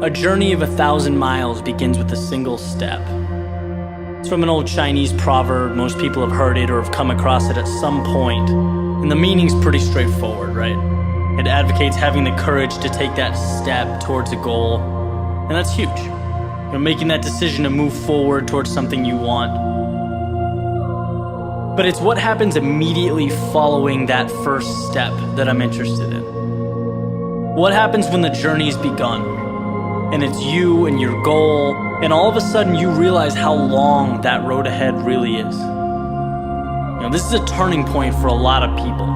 A journey of 1,000 miles begins with a single step. It's from an old Chinese proverb. Most people have heard it or have come across it at some point. And the meaning's pretty straightforward, right? It advocates having the courage to take that step towards a goal. And that's huge. You're making that decision to move forward towards something you want. But it's what happens immediately following that first step that I'm interested in. What happens when the journey's begun? And it's you and your goal, and all of a sudden you realize how long that road ahead really is. This is a turning point for a lot of people.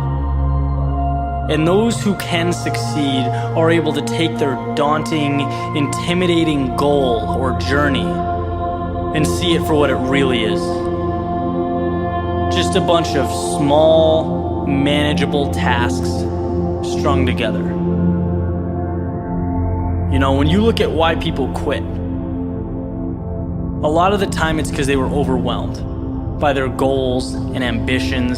And those who can succeed are able to take their daunting, intimidating goal or journey and see it for what it really is. Just a bunch of small, manageable tasks strung together. When you look at why people quit, a lot of the time it's because they were overwhelmed by their goals and ambitions.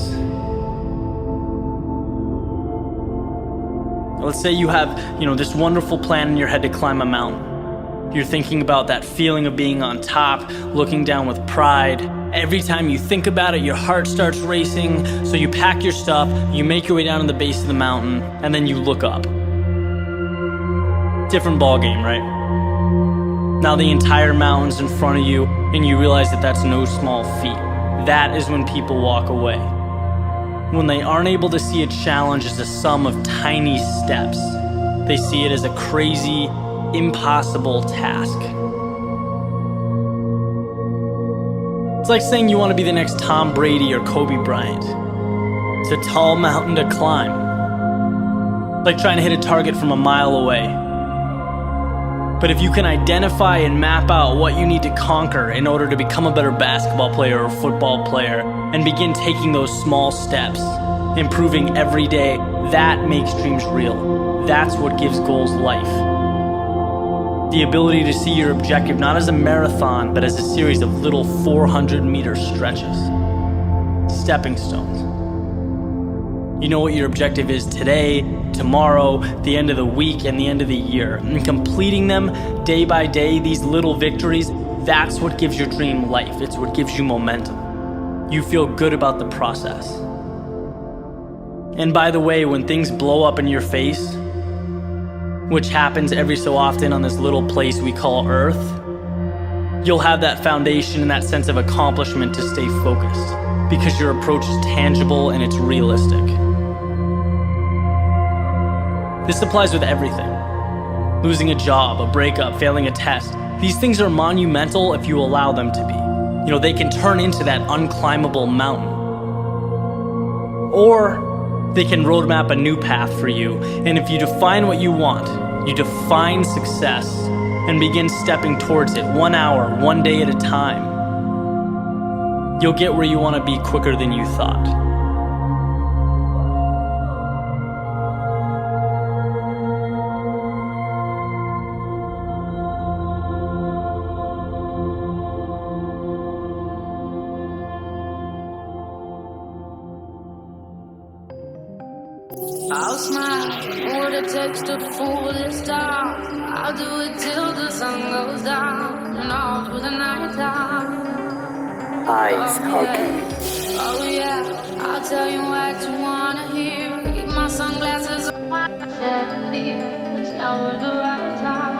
Let's say you have, this wonderful plan in your head to climb a mountain. You're thinking about that feeling of being on top, looking down with pride. Every time you think about it, your heart starts racing. So you pack your stuff, you make your way down to the base of the mountain, and then you look up. Different ball game, right? Now the entire mountain's in front of you, and you realize that that's no small feat. That is when people walk away. When they aren't able to see a challenge as a sum of tiny steps, they see it as a crazy, impossible task. It's like saying you want to be the next Tom Brady or Kobe Bryant. It's a tall mountain to climb. It's like trying to hit a target from a mile away. But if you can identify and map out what you need to conquer in order to become a better basketball player or football player and begin taking those small steps, improving every day, that makes dreams real. That's what gives goals life. The ability to see your objective not as a marathon, but as a series of little 400-meter stretches. Stepping stones. You know what your objective is today, tomorrow, the end of the week, and the end of the year. And completing them day by day, these little victories, that's what gives your dream life. It's what gives you momentum. You feel good about the process. And by the way, when things blow up in your face, which happens every so often on this little place we call Earth, you'll have that foundation and that sense of accomplishment to stay focused because your approach is tangible and it's realistic. This applies with everything. Losing a job, a breakup, failing a test. These things are monumental if you allow them to be. They can turn into that unclimbable mountain. Or they can roadmap a new path for you. And if you define what you want, you define success and begin stepping towards it 1 hour, 1 day at a time, you'll get where you want to be quicker than you thought. I'll smile what it takes to fool this town. I'll do it till the sun goes down and all through the night time. Ice hockey. Oh yeah, I'll tell you what you wanna hear. Keep my sunglasses on. It's now the right time.